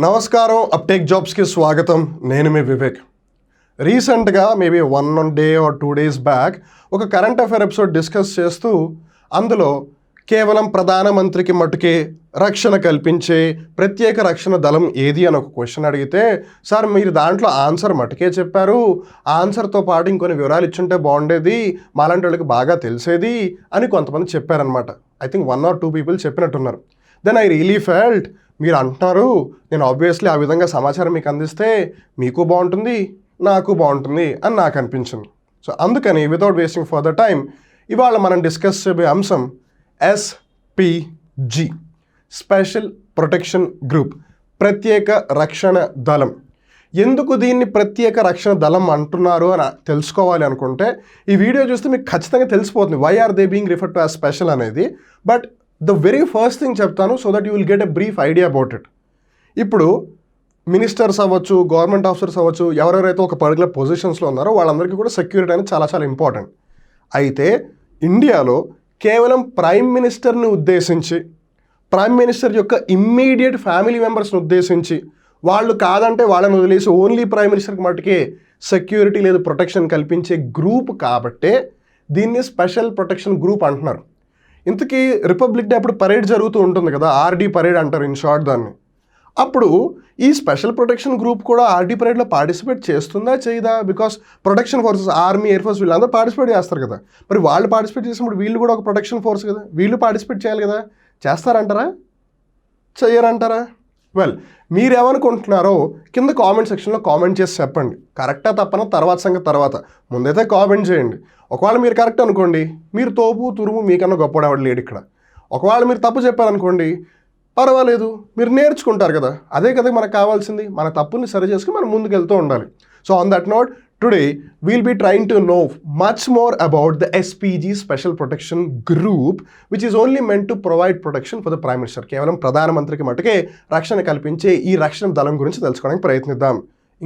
నమస్కారం, అప్టేక్ జాబ్స్కి స్వాగతం. నేను మీ వివేక్. రీసెంట్గా maybe 1 day or 2 days back ఒక కరెంట్ అఫైర్ ఎపిసోడ్ డిస్కస్ చేస్తూ అందులో కేవలం ప్రధానమంత్రికి మటుకే రక్షణ కల్పించే ప్రత్యేక రక్షణ దళం ఏది అని ఒక క్వశ్చన్ అడిగితే, సార్ మీరు దాంట్లో ఆన్సర్ మటుకే చెప్పారు, ఆన్సర్తో పాటు ఇంకొన్ని వివరాలు ఇచ్చుంటే బాగుండేది, మాలాంటి వాళ్ళకి బాగా తెలిసేది అని కొంతమంది చెప్పారనమాట. ఐ థింక్ 1 or 2 people చెప్పినట్టున్నారు. దెన్ ఐ రియలీ ఫెల్ట్, మీరు అంటున్నారు, నేను ఆబ్వియస్లీ ఆ విధంగా సమాచారం మీకు అందిస్తే మీకు బాగుంటుంది, నాకు బాగుంటుంది అని నాకు అనిపించింది. సో అందుకని వితౌట్ వేస్టింగ్ ఫర్దర్ టైం ఇవాళ మనం డిస్కస్ చేయబోయే అంశం SPG స్పెషల్ ప్రొటెక్షన్ గ్రూప్, ప్రత్యేక రక్షణ దళం. ఎందుకు దీన్ని ప్రత్యేక రక్షణ దళం అంటున్నారు అని తెలుసుకోవాలి అనుకుంటే ఈ వీడియో చూస్తే మీకు ఖచ్చితంగా తెలిసిపోతుంది why are they being referred to as special అనేది. But the very first thing చెప్తాను so that you will get a brief idea about it. ఇప్పుడు మినిస్టర్స్ అవ్వచ్చు, గవర్నమెంట్ ఆఫీసర్స్ అవ్వచ్చు, ఎవరెవరైతే ఒక పర్టికులర్ పొజిషన్స్లో ఉన్నారో వాళ్ళందరికీ కూడా సెక్యూరిటీ అనేది చాలా చాలా ఇంపార్టెంట్. అయితే ఇండియాలో కేవలం ప్రైమ్ మినిస్టర్ని ఉద్దేశించి, ప్రైమ్ మినిస్టర్ యొక్క ఇమ్మీడియట్ ఫ్యామిలీ మెంబర్స్ని ఉద్దేశించి, వాళ్ళు కాదంటే వాళ్ళని వదిలేసి ఓన్లీ ప్రైమ్ మినిస్టర్కి మటుకే సెక్యూరిటీ లేదు ప్రొటెక్షన్ కల్పించే గ్రూప్ కాబట్టే దీన్ని స్పెషల్ ప్రొటెక్షన్ గ్రూప్ అంటున్నారు. ఇంతకీ రిపబ్లిక్ డే అప్పుడు పరేడ్ జరుగుతూ ఉంటుంది కదా, ఆర్డీ పరేడ్ అంటారు ఇన్ షార్ట్ దాన్ని. అప్పుడు ఈ స్పెషల్ ప్రొటెక్షన్ గ్రూప్ కూడా ఆర్డీ పరేడ్లో పార్టిసిపేట్ చేస్తుందా చేయదా? Because protection forces, army, air force వీళ్ళందరూ పార్టిసిపేట్ చేస్తారు కదా. మరి వాళ్ళు పార్టిసిపేట్ చేసినప్పుడు వీళ్ళు కూడా ఒక ప్రొటెక్షన్ ఫోర్స్ కదా, వీళ్ళు పార్టిసిపేట్ చేయాలి కదా. చేస్తారంటారా, చెయ్యరంటారా? వెల్, మీరేమనుకుంటున్నారో కింద కామెంట్ సెక్షన్లో కామెంట్ చేసి చెప్పండి. కరెక్టా తప్పన తర్వాత సంగతి తర్వాత, ముందైతే కామెంట్ చేయండి. ఒకవేళ మీరు కరెక్ట్ అనుకోండి, మీరు తోపు తురుము మీకన్నా గొప్పవాడు లేడు ఇక్కడ. ఒకవేళ మీరు తప్పు చెప్పారనుకోండి, పర్వాలేదు, మీరు నేర్చుకుంటారు కదా. అదే కదా మనకు కావాల్సింది, మన తప్పుని సరి చేసుకుని మనం ముందుకు వెళ్తూ ఉండాలి. So on that note today we'll be trying to know much more about the SPG Special Protection Group, which is only meant to provide protection for the Prime Minister. కేవలం ప్రధానమంత్రికి మటుకే రక్షణ కల్పించే ఈ రక్షణ దళం గురించి తెలుసుకోవడానికి ప్రయత్నిద్దాం.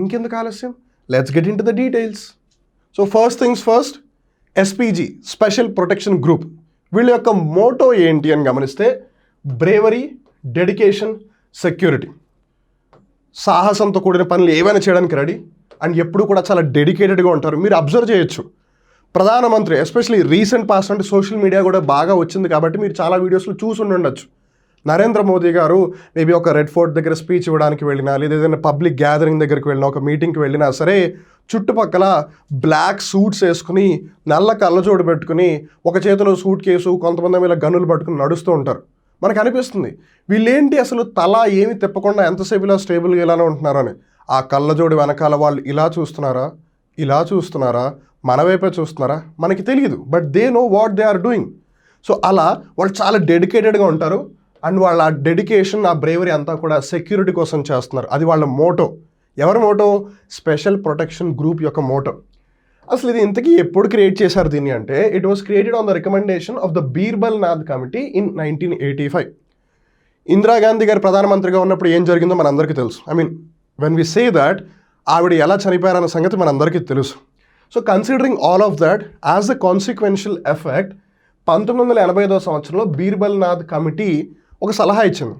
ఇంకెందుకు ఆలస్యం, let's get in to the details. So first things first, SPG special protection group వీళ్ళ యొక్క మోటో ఏంటి అని గమనిస్తే, బ్రేవరీ, డెడికేషన్, సెక్యూరిటీ. సాహసంతో కూడిన పనులు ఏవైనా చేయడానికి రెడీ అండ్ ఎప్పుడు కూడా చాలా డెడికేటెడ్గా ఉంటారు. మీరు అబ్జర్వ్ చేయొచ్చు, ప్రధానమంత్రి ఎస్పెషలీ రీసెంట్ పాస్ట్ అంటే సోషల్ మీడియా కూడా బాగా వచ్చింది కాబట్టి మీరు చాలా వీడియోస్లో చూసి ఉండొచ్చు. నరేంద్ర మోదీ గారు మేబీ ఒక రెడ్ ఫోర్ట్ దగ్గర స్పీచ్ ఇవ్వడానికి వెళ్ళినా, లేదా ఏదైనా పబ్లిక్ గ్యాదరింగ్ దగ్గరికి వెళ్ళినా, ఒక మీటింగ్కి వెళ్ళినా సరే, చుట్టుపక్కల బ్లాక్ సూట్స్ వేసుకుని, నల్ల కళ్ళజోడు పెట్టుకుని, ఒక చేతిలో సూట్ కేసు, కొంతమంది ఇలా గన్నులు పట్టుకుని నడుస్తూ ఉంటారు. మనకు అనిపిస్తుంది వీళ్ళేంటి అసలు తల ఏమి తిప్పకుండా ఎంతసేపు ఇలా స్టేబుల్గా ఇలానే ఉంటున్నారో అని. ఆ కళ్ళజోడు వెనకాల వాళ్ళు ఇలా చూస్తున్నారా, ఇలా చూస్తున్నారా, మన వైపే చూస్తున్నారా మనకి తెలియదు, but they know what they are doing. So అలా వాళ్ళు చాలా డెడికేటెడ్గా ఉంటారు అండ్ వాళ్ళ ఆ డెడికేషన్, ఆ బ్రేవరీ అంతా కూడా సెక్యూరిటీ కోసం చేస్తున్నారు. అది వాళ్ళ మోటో. ఎవరి మోటో? స్పెషల్ ప్రొటెక్షన్ గ్రూప్ యొక్క మోటో. అసలు ఇది ఇంతకీ ఎప్పుడు క్రియేట్ చేశారు దీన్ని అంటే, it was created on the recommendation of the Birbal Nath committee in 1985. Indira Gandhi గారు ప్రధానమంత్రిగా ఉన్నప్పుడు ఏం జరిగిందో మనందరికీ తెలుసు. I mean when we say that, ఆవిడ ఎలా చనిపోయారన్న సంగతి మనందరికీ తెలుసు. So considering all of that as the consequential effect, 1985వ సంవత్సరంలో బీర్బల్ నాథ్ కమిటీ ఒక సలహా ఇచ్చింది,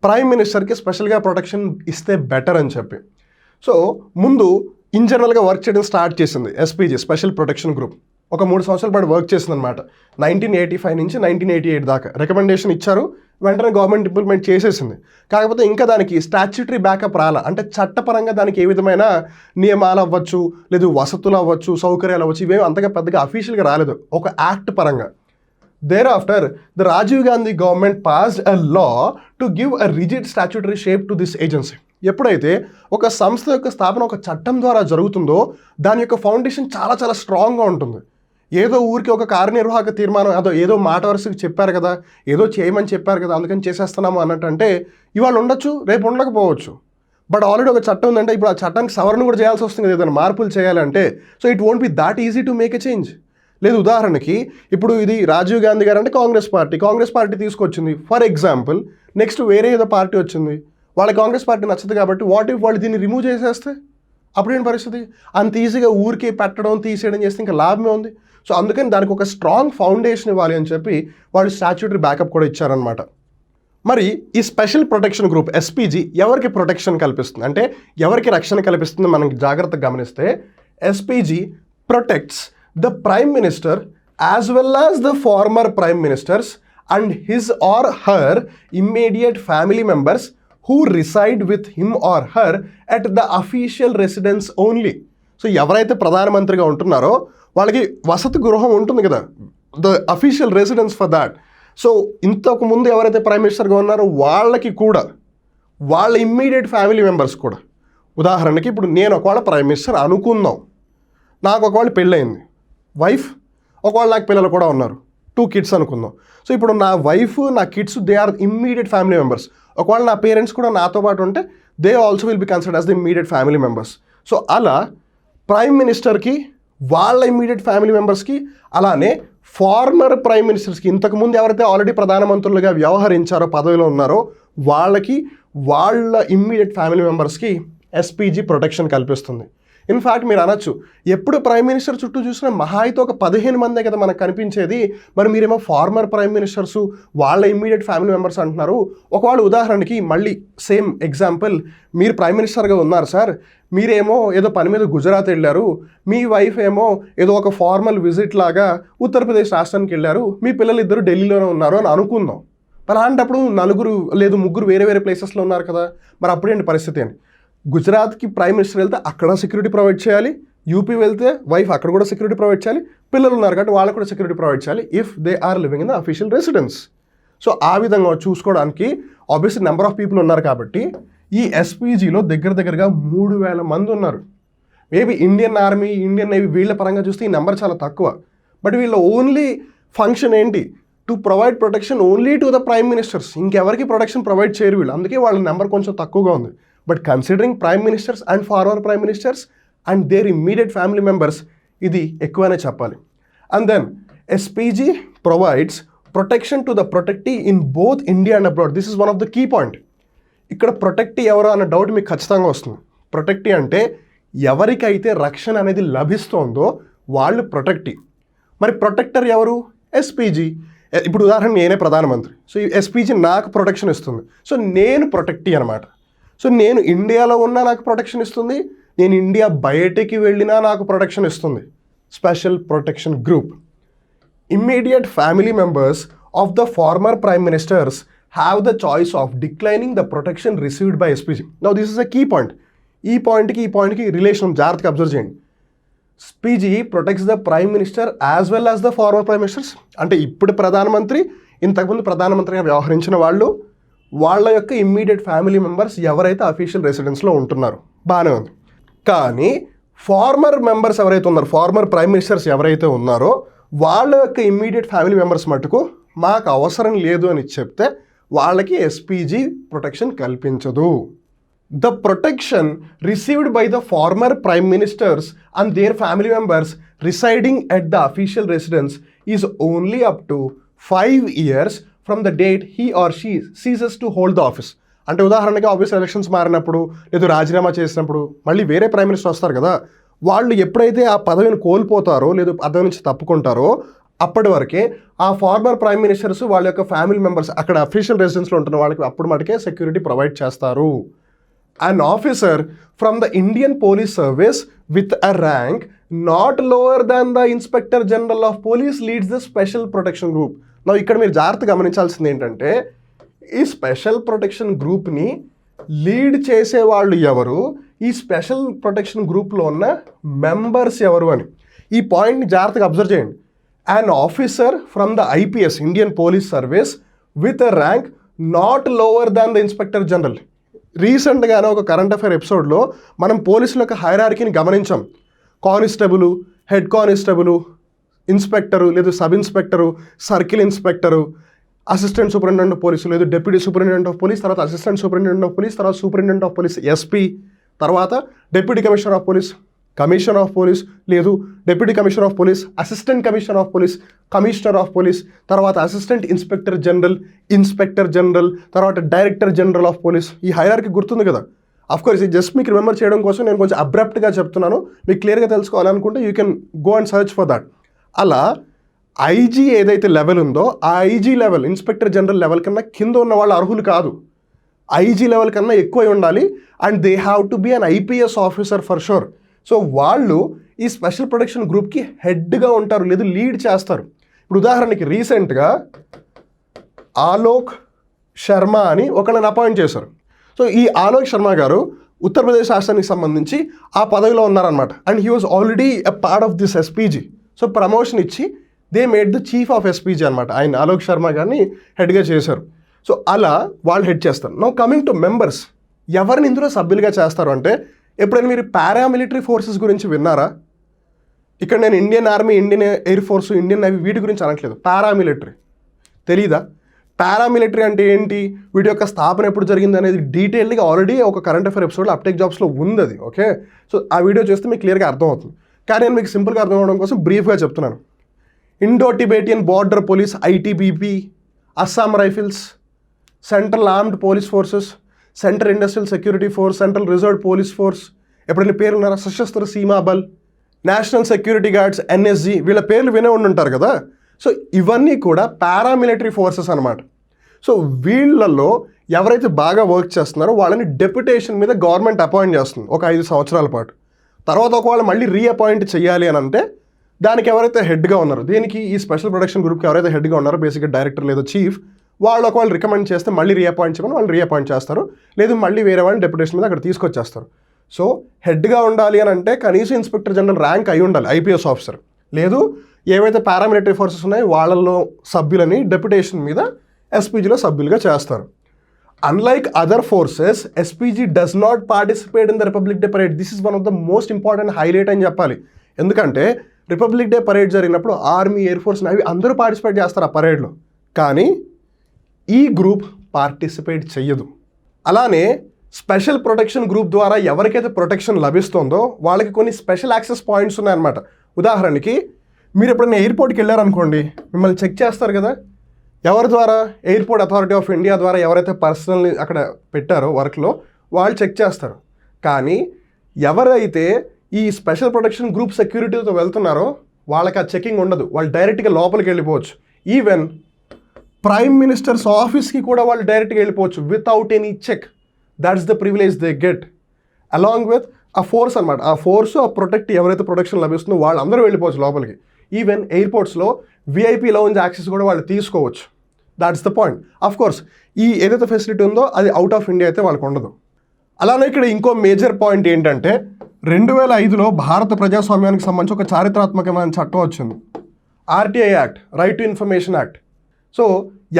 ప్రైమ్ మినిస్టర్కి స్పెషల్గా ప్రొటెక్షన్ ఇస్తే బెటర్ అని చెప్పి. సో ముందు ఇన్ జనరల్గా వర్క్ చేయడం స్టార్ట్ చేసింది SPG స్పెషల్ ప్రొటెక్షన్ గ్రూప్. ఒక 3 సంవత్సరాల పాటు వర్క్ చేసింది అనమాట. 1985 నుంచి 1988 దాకా రికమెండేషన్ ఇచ్చారు, వెంటనే గవర్నమెంట్ ఇంప్లిమెంట్ చేసేసింది. కాకపోతే ఇంకా దానికి స్టాచ్యూటరీ బ్యాకప్ రాలా, అంటే చట్టపరంగా దానికి ఏ విధమైన నియమాలు అవ్వచ్చు, లేదు వసతులు అవ్వచ్చు, సౌకర్యాలు అవ్వచ్చు, ఇవేమి అంతగా పెద్దగా అఫీషియల్గా రాలేదు ఒక యాక్ట్ పరంగా. Thereafter, the Rajiv Gandhi government passed a law to give a rigid statutory shape to this agency. ఎప్పుడైతే ఒక సంస్థ యొక్క స్థాపన ఒక చట్టం ద్వారా జరుగుతుందో దాని యొక్క ఫౌండేషన్ చాలా చాలా స్ట్రాంగ్గా ఉంటుంది. ఏదో ఊరికి ఒక కార్యనిర్వాహక తీర్మానం, ఏదో మాట వరుసకి చెప్పారు కదా, ఏదో చేయమని చెప్పారు కదా అందుకని చేసేస్తున్నాము అన్నట్టు అంటే ఇవాళ ఉండొచ్చు, రేపు ఉండకపోవచ్చు. బట్ ఆల్రెడీ ఒక చట్టం ఉందంటే ఇప్పుడు ఆ చట్టానికి సవరణ కూడా చేయాల్సి వస్తుంది కదా, ఏదైనా మార్పులు చేయాలంటే. So it won't be that easy to make a change. లేదు, ఉదాహరణకి ఇప్పుడు ఇది రాజీవ్ గాంధీ గారు అంటే కాంగ్రెస్ పార్టీ తీసుకొచ్చింది. ఫర్ ఎగ్జాంపుల్ నెక్స్ట్ వేరే ఏదో పార్టీ వచ్చింది, వాళ్ళ కాంగ్రెస్ పార్టీ నచ్చదు కాబట్టి వాట్ ఇఫ్ వాళ్ళు దీన్ని రిమూవ్ చేసేస్తే అప్పుడేంటి పరిస్థితి? అంత ఈజీగా ఊరికే పెట్టడం తీసేయడం చేస్తే ఇంకా లాభమే ఉంది. సో అందుకని దానికి ఒక స్ట్రాంగ్ ఫౌండేషన్ ఇవ్వాలి అని చెప్పి వాళ్ళు స్టాచ్యూటరీ బ్యాకప్ కూడా ఇచ్చారనమాట. మరి ఈ స్పెషల్ ప్రొటెక్షన్ గ్రూప్ ఎస్పీజీ ఎవరికి ప్రొటెక్షన్ కల్పిస్తుంది, అంటే ఎవరికి రక్షణ కల్పిస్తుంది మనం జాగ్రత్తగా గమనిస్తే, SPG protects the prime minister as well as the former prime ministers and his or her immediate family members who reside with him or her at the official residence only. So ఎవరైతే ప్రధానమంత్రిగా ఉంటున్నారో వాళ్ళకి వసతి గృహం ఉంటుంది కదా, the official residence for that. So ఇంతకు ముందు ఎవరైతే ప్రైమ్ మినిస్టర్గా ఉన్నారో వాళ్ళకి కూడా, వాళ్ళ ఇమ్మీడియట్ ఫ్యామిలీ మెంబర్స్ కూడా, ఉదాహరణకి ఇప్పుడు నేను ఒకవేళ ప్రైమ్ మినిస్టర్ అనుకుందాం, నాకు ఒకవేళ పెళ్ళయింది, వైఫ్, ఒకవేళ నాకు పిల్లలు కూడా ఉన్నారు, 2 kids అనుకుందాం. సో ఇప్పుడు నా వైఫ్, నా kids, they are immediate family members. ఒకవేళ నా పేరెంట్స్ కూడా నాతో పాటు ఉంటే they also will be considered as the immediate family members. So అలా ప్రైమ్ మినిస్టర్కి, వాళ్ళ ఇమ్మీడియట్ ఫ్యామిలీ మెంబర్స్కి, అలానే ఫార్మర్ ప్రైమ్ మినిస్టర్స్కి, ఇంతకుముందు ఎవరైతే ఆల్రెడీ ప్రధానమంత్రులుగా వ్యవహరించారో, పదవిలో ఉన్నారో వాళ్ళకి, వాళ్ళ ఇమ్మీడియట్ ఫ్యామిలీ మెంబర్స్కి ఎస్పీజీ ప్రొటెక్షన్ కల్పిస్తుంది. ఇన్ఫ్యాక్ట్ మీరు అనొచ్చు, ఎప్పుడు ప్రైమ్ మినిస్టర్ చుట్టూ చూసినా మహా అయితే ఒక 15 మందే కదా మనకు కనిపించేది, మరి మీరేమో ఫార్మర్ ప్రైమ్ మినిస్టర్సు, వాళ్ళ ఇమ్మీడియట్ ఫ్యామిలీ మెంబర్స్ అంటున్నారు. ఒకవేళ ఉదాహరణకి మళ్ళీ సేమ్ ఎగ్జాంపుల్, మీరు ప్రైమ్ మినిస్టర్గా ఉన్నారు సార్, మీరేమో ఏదో పని మీద గుజరాత్ వెళ్ళారు, మీ వైఫ్ ఏమో ఏదో ఒక ఫార్మల్ విజిట్ లాగా ఉత్తరప్రదేశ్ రాష్ట్రానికి వెళ్ళారు, మీ పిల్లలు ఇద్దరు ఢిల్లీలోనే ఉన్నారు అని అనుకుందాం. మరి అలాంటప్పుడు 4 లేదు 3 వేరే వేరే ప్లేసెస్లో ఉన్నారు కదా, మరి అప్పుడేంటి పరిస్థితి అని. గుజరాత్కి ప్రైమ్ మినిస్టర్ వెళ్తే అక్కడ సెక్యూరిటీ ప్రొవైడ్ చేయాలి, యూపీ వెళ్తే వైఫ్ అక్కడ కూడా సెక్యూరిటీ ప్రొవైడ్ చేయాలి, పిల్లలు ఉన్నారు కాబట్టి వాళ్ళకు కూడా సెక్యూరిటీ ప్రొవైడ్ చేయాలి, if they are living in the official residence. So ఆ విధంగా చూసుకోవడానికి ఆబ్వియస్లీ నెంబర్ ఆఫ్ పీపుల్ ఉన్నారు కాబట్టి ఈ ఎస్పీజీలో దగ్గరగా 3000 మంది ఉన్నారు. Maybe Indian army, Indian navy వీళ్ళ పరంగా చూస్తే ఈ నెంబర్ చాలా తక్కువ. బట్ వీళ్ళ ఓన్లీ ఫంక్షన్ ఏంటి, to provide protection only to the prime ministers. ఇంకెవరికి ప్రొటెక్షన్ ప్రొవైడ్ చేయరు వీళ్ళు, అందుకే వాళ్ళ నెంబర్ కొంచెం తక్కువగా ఉంది. But considering prime ministers and former prime ministers and their immediate family members, ఇది ఎక్కువనే చెప్పాలి. And then SPG provides protection to the protectee in both India and abroad. This is one of the key point. ఇక్కడ protectee ఎవరు అన్న doubt మీకు ఖచ్చితంగా వస్తుంది. Protectee అంటే ఎవరికైతే రక్షణ అనేది లభిస్తోందో వాళ్ళు ప్రొటెక్టీ. మరి ప్రొటెక్టర్ ఎవరు? ఎస్పీజీ. ఇప్పుడు ఉదాహరణ నేనే ప్రధానమంత్రి, సో ఈ ఎస్పీజీ నాకు ప్రొటెక్షన్ ఇస్తుంది. సో నేను ప్రొటెక్టీ అనమాట. సో నేను ఇండియాలో ఉన్నా నాకు ప్రొటెక్షన్ ఇస్తుంది, నేను ఇండియా బయటికి వెళ్ళినా నాకు ప్రొటెక్షన్ ఇస్తుంది. Special protection group. Immediate family members of the former prime ministers have the choice of declining the protection received by SPG. Now this is a key point. ఈ పాయింట్కి రిలేషన్ జాగ్రత్తగా observe చేయండి. SPG protects the prime minister as well as the former prime ministers. అంటే ఇప్పుడు ప్రధానమంత్రి, ఇంతకుముందు ప్రధానమంత్రిగా వ్యవహరించిన వాళ్ళు, వాళ్ళ యొక్క ఇమ్మీడియట్ ఫ్యామిలీ మెంబర్స్ ఎవరైతే అఫీషియల్ రెసిడెన్స్లో ఉంటున్నారు, బాగానే ఉంది. కానీ ఫార్మర్ మెంబర్స్ ఎవరైతే ఉన్నారో, ఫార్మర్ ప్రైమ్ మినిస్టర్స్ ఎవరైతే ఉన్నారో వాళ్ళ యొక్క ఇమ్మీడియట్ ఫ్యామిలీ మెంబర్స్ మటుకు మాకు అవసరం లేదు అని చెప్తే వాళ్ళకి ఎస్పీజీ ప్రొటెక్షన్ కల్పించదు. The protection received by the former prime ministers and their family members residing at the official residence is only up to 5 years from the date he or she ceases to hold the office. అంటే ఉదాహరణకి obvious elections మారినప్పుడు, లేదు రాజీనామా చేసినప్పుడు మళ్ళీ వేరే prime minister వస్తారు కదా, వాళ్ళు ఎప్పుడైతే ఆ పదవిని కోల్పోతారో, లేదు పదవి నుంచి తప్పుకుంటారో అప్పటి వరకే ఆ ఫార్మర్ ప్రైమ్ మినిస్టర్స్ వాళ్ళ యొక్క ఫ్యామిలీ మెంబర్స్ అక్కడ అఫీషియల్ రెసిడెన్స్లో ఉంటున్న వాళ్ళకి అప్పుడు మటుకే సెక్యూరిటీ ప్రొవైడ్ చేస్తారు. An officer from the Indian Police Service with a rank not lower than the Inspector General of Police leads the Special Protection Group. Now ఇక్కడ మీరు జాగ్రత్తగా గమనించాల్సింది ఏంటంటే, ఈ స్పెషల్ ప్రొటెక్షన్ గ్రూప్ని లీడ్ చేసేవాళ్ళు ఎవరు, ఈ స్పెషల్ ప్రొటెక్షన్ గ్రూప్లో ఉన్న మెంబర్స్ ఎవరు అని. ఈ పాయింట్ని జాగ్రత్తగా అబ్జర్వ్ చేయండి. An officer from the IPS, Indian Police Service with a rank not lower than the Inspector General. రీసెంట్గానే ఒక కరెంట్ అఫైర్ ఎపిసోడ్లో మనం పోలీసుల యొక్క హైరార్కీని గమనించాం. కానిస్టేబుల్, హెడ్ కానిస్టేబుల్, ఇన్స్పెక్టరు, లేదు sub inspector, circle inspector, assistant superintendent of police, లేదు డిప్యూటీ సూపరింటెండెంట్ ఆఫ్ పోలీస్, తర్వాత అసిస్టెంట్ సూపరింటెండెంట్ ఆఫ్ పోలీస్, తర్వాత సూపరింటెండెంట్ ఆఫ్ పోలీస్ ఎస్పీ, తర్వాత deputy commissioner of police, commissioner of police, లేదు deputy commissioner of police, assistant commissioner of police, commissioner of police, తర్వాత assistant inspector general, inspector general, తర్వాత director general of police. ఈ hierarchy గుర్తుంది కదా. Of course ఇది just మీకు remember చేయడం కోసం నేను కొంచెం అబ్రప్ట్గా చెప్తున్నాను. మీకు క్లియర్గా తెలుసుకోవాలనుకుంటే you can go and search for that. అలా ఐజీ ఏదైతే లెవెల్ ఉందో ఆ IG level, inspector general level కన్నా కింద ఉన్న వాళ్ళు అర్హులు కాదు. ఐజీ లెవెల్ కన్నా ఎక్కువ ఉండాలి. And they have to be an IPS officer for sure. So వాళ్ళు ఈ స్పెషల్ ప్రొటెక్షన్ గ్రూప్కి హెడ్గా ఉంటారు, లేదు లీడ్ చేస్తారు. ఇప్పుడు ఉదాహరణకి రీసెంట్గా ఆలోక్ శర్మ అని ఒకళ్ళని అపాయింట్ చేశారు. సో ఈ ఆలోక్ శర్మ గారు ఉత్తరప్రదేశ్ రాష్ట్రానికి సంబంధించి ఆ పదవిలో ఉన్నారనమాట. And he was already a part of this SPG. So promotion ఇచ్చి they made the chief of SPG అనమాట. ఆయన ఆలోక్ శర్మ గారిని హెడ్గా చేశారు. సో అలా వాళ్ళు హెడ్ చేస్తారు. నౌ కమింగ్ టు మెంబర్స్, ఎవరిని ఇందులో సభ్యులుగా చేస్తారు అంటే, ఎప్పుడైనా మీరు పారామిలిటరీ ఫోర్సెస్ గురించి విన్నారా? ఇక్కడ నేను Indian army, Indian air force, Indian navy వీటి గురించి అనట్లేదు. పారామిలిటరీ తెలీదా? పారామిలిటరీ అంటే ఏంటి, వీటి యొక్క స్థాపన ఎప్పుడు జరిగింది అనేది డీటెయిల్గా ఆల్రెడీ ఒక కరెంట్ అఫైర్ ఎపిసోడ్లో అప్టేక్ జాబ్స్లో ఉంది అది. ఓకే, సో ఆ వీడియో చూస్తే మీకు క్లియర్గా అర్థమవుతుంది. కానీ నేను మీకు సింపుల్గా అర్థం అవడం కోసం బ్రీఫ్గా చెప్తున్నాను. Indo Tibetan border police ITBP, Assam rifles, central armed police forces, central industrial security force, central reserve police force, ఎప్పుడైనా పేర్లు ఉన్నారా? సశస్త్ర సీమా బల్, నేషనల్ సెక్యూరిటీ గార్డ్స్, ఎన్ఎస్జీ, వీళ్ళ పేర్లు వినే ఉండుంటారు కదా. సో ఇవన్నీ కూడా పారామిలిటరీ ఫోర్సెస్ అనమాట. సో వీళ్ళల్లో ఎవరైతే బాగా వర్క్ చేస్తున్నారో వాళ్ళని డెప్యుటేషన్ మీద గవర్నమెంట్ అపాయింట్ చేస్తుంది ఒక 5 సంవత్సరాల పాటు. తర్వాత ఒకవేళ మళ్ళీ రీఅపాయింట్ చేయాలి అని అంటే దానికి ఎవరైతే హెడ్గా ఉన్నారో, దీనికి ఈ స్పెషల్ ప్రొటెక్షన్ గ్రూప్కి ఎవరైతే హెడ్గా ఉన్నారో, బేసిక్గా డైరెక్టర్ లేదా చీఫ్, వాళ్ళు ఒకవేళ రికమెండ్ చేస్తే మళ్ళీ రీఅపాయింట్ చేయమని వాళ్ళు రీఅపాయింట్ చేస్తారు, లేదు మళ్ళీ వేరే వాళ్ళని డెప్యుటేషన్ మీద అక్కడ తీసుకొచ్చేస్తారు. సో హెడ్గా ఉండాలి అని అంటే కనీసం ఇన్స్పెక్టర్ జనరల్ ర్యాంక్ అయి ఉండాలి, ఐపీఎస్ ఆఫీసర్. లేదు ఏవైతే పారామిలిటరీ ఫోర్సెస్ ఉన్నాయో వాళ్ళల్లో సభ్యులని డెప్యుటేషన్ మీద ఎస్పీజీలో సభ్యులుగా చేస్తారు. Unlike other forces, SPG does not participate in the republic day parade. This is one of the most important highlight అని చెప్పాలి. ఎందుకంటే రిపబ్లిక్ డే పరేడ్ జరిగినప్పుడు ఆర్మీ, ఎయిర్ ఫోర్స్, నేవీ అందరూ పార్టిసిపేట్ చేస్తారు ఆ పరేడ్లో, కానీ ఈ గ్రూప్ పార్టిసిపేట్ చెయ్యదు. అలానే స్పెషల్ ప్రొటెక్షన్ గ్రూప్ ద్వారా ఎవరికైతే ప్రొటెక్షన్ లభిస్తుందో వాళ్ళకి కొన్ని స్పెషల్ యాక్సెస్ పాయింట్స్ ఉన్నాయన్నమాట. ఉదాహరణకి మీరు ఎప్పుడైనా ఎయిర్పోర్ట్కి వెళ్ళారనుకోండి, మిమ్మల్ని చెక్ చేస్తారు కదా. ఎవరి ద్వారా? ఎయిర్పోర్ట్ అథారిటీ ఆఫ్ ఇండియా ద్వారా ఎవరైతే పర్సనల్ని అక్కడ పెట్టారో వర్క్లో వాళ్ళు చెక్ చేస్తారు. కానీ ఎవరైతే ఈ స్పెషల్ ప్రొటెక్షన్ గ్రూప్ సెక్యూరిటీతో వెళ్తున్నారో వాళ్ళకి ఆ చెకింగ్ ఉండదు, వాళ్ళు డైరెక్ట్గా లోపలికి వెళ్ళిపోవచ్చు. ఈవెన్ ప్రైమ్ మినిస్టర్స్ ఆఫీస్కి కూడా వాళ్ళు డైరెక్ట్గా వెళ్ళిపోవచ్చు without any check. That's the privilege they get along with a force అనమాట. ఆ ఫోర్స్, ఆ ప్రొటెక్ట్ ఎవరైతే ప్రొటెక్షన్ లభిస్తుందో వాళ్ళందరూ వెళ్ళిపోవచ్చు లోపలికి. ఈవెన్ ఎయిర్పోర్ట్స్లో విఐపీ లౌంజ్ యాక్సెస్ కూడా వాళ్ళు తీసుకోవచ్చు. That's the point. Of course ఈ ఏదైతే ఫెసిలిటీ ఉందో అది అవుట్ ఆఫ్ ఇండియా అయితే వాళ్ళకు ఉండదు. అలానే ఇక్కడ ఇంకో మేజర్ పాయింట్ ఏంటంటే 2005లో భారత ప్రజాస్వామ్యానికి సంబంధించి ఒక చారిత్రాత్మకమైన చట్టం వచ్చింది, RTI act, right to information act. So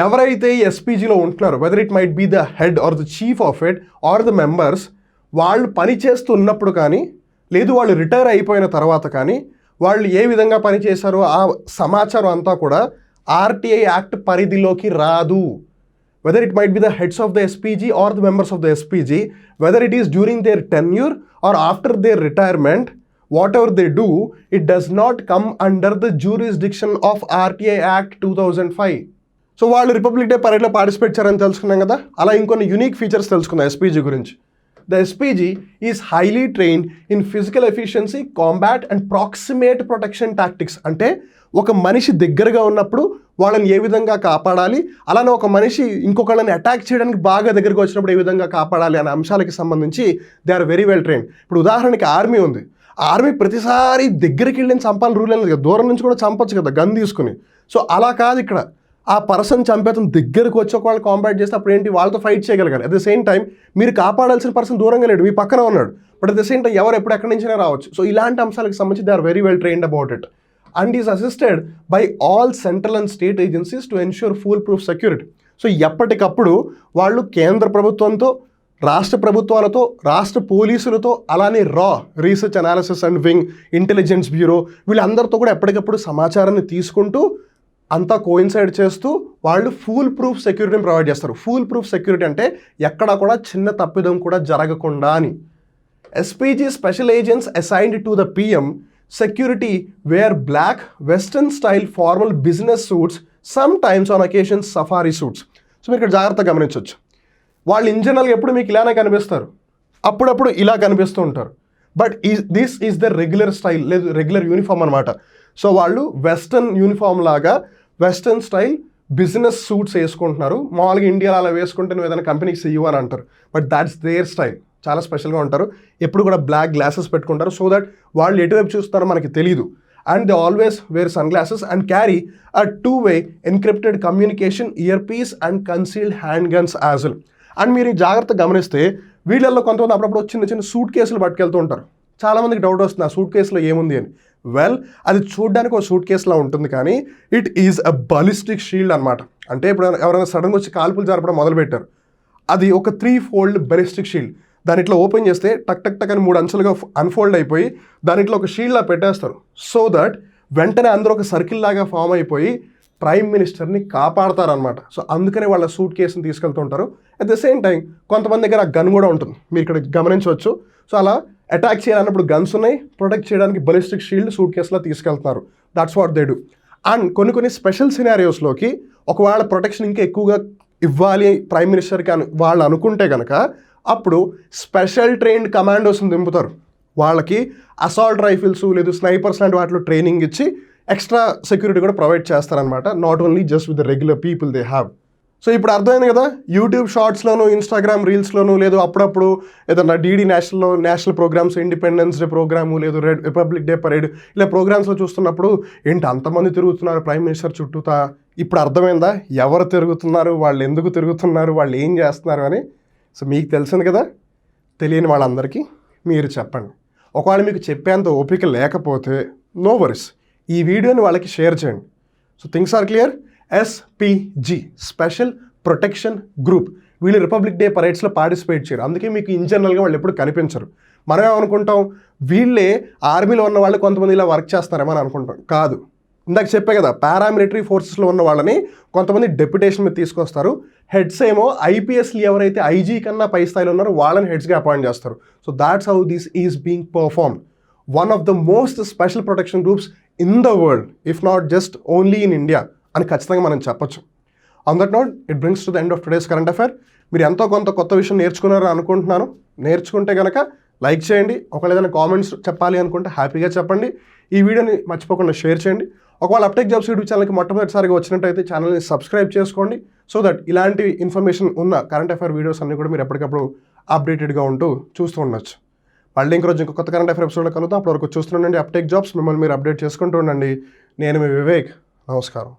ఎవరైతే ఈ ఎస్పీజీలో ఉంటున్నారో, whether it might be the head or the chief of it or the members, వాళ్ళు పనిచేస్తూ ఉన్నప్పుడు కానీ, లేదు వాళ్ళు రిటైర్ అయిపోయిన తర్వాత కానీ, వాళ్ళు ఏ విధంగా పనిచేశారో ఆ సమాచారం అంతా కూడా ఆర్టీఐ యాక్ట్ పరిధిలోకి రాదు. Whether it might be the heads of the SPG or the members of the SPG, whether it is during their tenure or after their retirement, whatever they do, it does not come under the jurisdiction of RTI act 2005. So వాళ్ళు republic day పరేడ్లో participate చేయారని తెలుసుకున్నాం కదా. అలా ఇంకొన్ని unique features తెలుసుకుందాం SPG గురించి. The SPG is highly trained in physical efficiency, combat and proximate protection tactics. అంటే ఒక మనిషి దగ్గరగా ఉన్నప్పుడు వాళ్ళని ఏ విధంగా కాపాడాలి, అలానే ఒక మనిషి ఇంకొకళ్ళని అటాక్ చేయడానికి బాగా దగ్గరకు వచ్చినప్పుడు ఏ విధంగా కాపాడాలి అనే అంశాలకి సంబంధించి they are very well trained. ఇప్పుడు ఉదాహరణకి ఆర్మీ ఉంది. ఆర్మీ ప్రతిసారి దగ్గరికి వెళ్ళి చంపాలని రూల్ లేదు కదా, దూరం నుంచి కూడా చంపొచ్చు కదా గన్ తీసుకుని. సో అలా కాదు ఇక్కడ. ఆ పర్సన్ చంపేతను దగ్గరకు వచ్చి ఒకవేళ కాంబాట్ చేస్తే అప్పుడు ఏంటి, వాళ్ళతో ఫైట్ చేయగలగాలి. అట్ ద సేమ్ టైం మీరు కాపాడాల్సిన పర్సన్ దూరంగా లేడు, మీ పక్కన ఉన్నాడు. But at the same time ఎవరు ఎప్పుడు ఎక్కడి నుంచైనా రావచ్చు. సో ఇలాంటి అంశాలకు సంబంధించి they are very well trained about it and is assisted by all central and state agencies to ensure full proof security. So ఎప్పటికప్పుడు వాళ్ళు కేంద్ర ప్రభుత్వంతో, రాష్ట్ర ప్రభుత్వాలతో, రాష్ట్ర పోలీసులతో, అలానే రా research analysis and wing, intelligence bureau, వీళ్ళందరితో కూడా ఎప్పటికప్పుడు సమాచారాన్ని తీసుకుంటూ అంతా కోయిన్సైడ్ చేస్తూ వాళ్ళు ఫుల్ ప్రూఫ్ సెక్యూరిటీని ప్రొవైడ్ చేస్తారు. ఫుల్ ప్రూఫ్ సెక్యూరిటీ అంటే ఎక్కడా కూడా చిన్న తప్పిదం కూడా జరగకుండా అని. SPG special agents assigned to the PM security wear black western style formal business suits, sometimes on occasions safari suits. So మీరు ఇక్కడ జాగ్రత్తగా గమనించవచ్చు. వాళ్ళు ఇన్ జనరల్గా ఎప్పుడు మీకు ఇలానే కనిపిస్తారు, అప్పుడప్పుడు ఇలా కనిపిస్తూ ఉంటారు. But this is the regular style, లేదు రెగ్యులర్ యూనిఫామ్ అనమాట. సో వాళ్ళు వెస్టర్న్ యూనిఫామ్ లాగా వెస్టర్న్ స్టైల్ బిజినెస్ సూట్స్ వేసుకుంటున్నారు. మామూలుగా ఇండియాలో అలా వేసుకుంటే నువ్వు ఏదైనా కంపెనీకి CEO అని అంటారు. But that's their style. చాలా స్పెషల్గా ఉంటారు. ఎప్పుడు కూడా బ్లాక్ గ్లాసెస్ పెట్టుకుంటారు సో దట్ వాళ్ళు ఎటువైపు చూస్తారో మనకి తెలియదు. And they always wear sunglasses and carry a 2-way encrypted communication earpiece and concealed handguns as well. And మీరు జాగ్రత్తగా గమనిస్తే వీళ్ళల్లో కొంతమంది అప్పుడప్పుడు చిన్న చిన్న సూట్ కేసులు పట్టుకెళ్తూ ఉంటారు. చాలామందికి డౌట్ వస్తుంది ఆ సూట్ కేసులో ఏముంది అని. వెల్, అది చూడడానికి ఒక సూట్ కేసులా ఉంటుంది కానీ it is a ballistic shield అనమాట. అంటే ఇప్పుడు ఎవరైనా సడన్గా వచ్చి కాల్పులు జరపడం మొదలుపెట్టారు, అది ఒక 3-fold బాలిస్టిక్ షీల్డ్. దాని ఇట్లా ఓపెన్ చేస్తే టక్ టక్ టక్ అని 3 అంచులుగా అన్ఫోల్డ్ అయిపోయి దానిట్లో ఒక షీల్డ్లా పెట్టేస్తారు. సో దట్ వెంటనే అందరూ ఒక సర్కిల్ లాగా ఫామ్ అయిపోయి ప్రైమ్ మినిస్టర్ని కాపాడతారనమాట. సో అందుకనే వాళ్ళ సూట్ కేసుని తీసుకెళ్తుంటారు. అట్ ద సేమ్ టైం కొంతమంది దగ్గర గన్ కూడా ఉంటుంది, మీరు ఇక్కడ గమనించవచ్చు. సో అలా అటాక్ చేయాలన్నప్పుడు గన్స్ ఉన్నాయి, ప్రొటెక్ట్ చేయడానికి బలిస్టిక్ షీల్డ్ సూట్ కేసులో తీసుకెళ్తున్నారు. That's what they do. And కొన్ని స్పెషల్ సినారియోస్లోకి ఒకవేళ ప్రొటెక్షన్ ఇంకా ఎక్కువగా ఇవ్వాలి ప్రైమ్ మినిస్టర్కి అని వాళ్ళు అనుకుంటే కనుక అప్పుడు స్పెషల్ ట్రైన్డ్ కమాండోస్ని దింపుతారు. వాళ్ళకి అసాల్ట్ రైఫిల్స్ లేదు స్నైపర్స్ లాంటి వాటిలో ట్రైనింగ్ ఇచ్చి ఎక్స్ట్రా సెక్యూరిటీ కూడా ప్రొవైడ్ చేస్తారనమాట. Not only just with the regular people they have. So ఇప్పుడు అర్థమైంది కదా, యూట్యూబ్ షార్ట్స్లోను ఇన్స్టాగ్రామ్ రీల్స్లోను లేదు అప్పుడప్పుడు ఏదన్నా DD national programmes, independence day programme లేదు రిపబ్లిక్ డే పరేడ్ ఇలా ప్రోగ్రామ్స్లో చూస్తున్నప్పుడు ఏంటి అంతమంది తిరుగుతున్నారు ప్రైమ్ మినిస్టర్ చుట్టూతా. ఇప్పుడు అర్థమైందా ఎవరు తిరుగుతున్నారు, వాళ్ళు ఎందుకు తిరుగుతున్నారు, వాళ్ళు ఏం చేస్తున్నారు అని. సో మీకు తెలిసింది కదా, తెలియని వాళ్ళందరికీ మీరు చెప్పండి. ఒకవేళ మీకు చెప్పేంత ఓపిక లేకపోతే నో వరీస్, ఈ వీడియోని వాళ్ళకి షేర్ చేయండి. So things are clear. SPG special protection group వీళ్ళు రిపబ్లిక్ డే పరేడ్స్లో పార్టిసిపేట్ చేయరు. అందుకే మీకు ఇన్ జనరల్గా వాళ్ళు ఎప్పుడు కనిపించరు. మనం ఏమనుకుంటాం వీళ్ళే ఆర్మీలో ఉన్న వాళ్ళు కొంతమంది ఇలా వర్క్ చేస్తారేమో అని అనుకుంటాం. కాదు, ఇందాక చెప్పే కదా పారామిలిటరీ ఫోర్సెస్లో ఉన్న వాళ్ళని కొంతమంది డెప్యుటేషన్ మీద తీసుకొస్తారు. హెడ్స్ ఏమో IPSలు ఎవరైతే IG కన్నా పై స్థాయిలో ఉన్నారో వాళ్ళని హెడ్స్గా అపాయింట్ చేస్తారు. So that's how this is being performed. One of the most special protection groups in the world, if not just only in India అని ఖచ్చితంగా మనం చెప్పొచ్చు. On that note it brings to the end of today's current affair. మీరు ఎంతో కొంత కొత్త విషయం నేర్చుకున్నారని అనుకుంటున్నాను. నేర్చుకుంటే కనుక లైక్ చేయండి. ఒకవేళ ఏదైనా కామెంట్స్ చెప్పాలి అనుకుంటే హ్యాపీగా చెప్పండి. ఈ వీడియోని మర్చిపోకుండా షేర్ చేయండి. ఒకవేళ అప్టెక్ జాబ్స్ యూట్యూబ్ ఛానల్కి మొట్టమొదటిసారిగా వచ్చినట్టయితే ఛానల్ని సబ్స్క్రైబ్ చేసుకోండి. సో దట్ ఇలాంటి ఇన్ఫర్మేషన్ ఉన్న కరెంట్ అఫైర్ వీడియోస్ అన్ని కూడా మీరు ఎప్పటికప్పుడు అప్డేటెడ్గా ఉంటూ చూస్తూ ఉండొచ్చు. మళ్ళీ ఇంకో రోజు ఇంకో కొత్త కరెంట్ అఫైర్ ఎపిసోడ్లో కలుగుతాం. అప్పటివరకు చూస్తుండండి అప్టెక్ జాబ్స్. మిమ్మల్ని మీరు అప్డేట్ చేసుకుంటూ ఉండండి. నేను మీ వివేక్. నమస్కారం.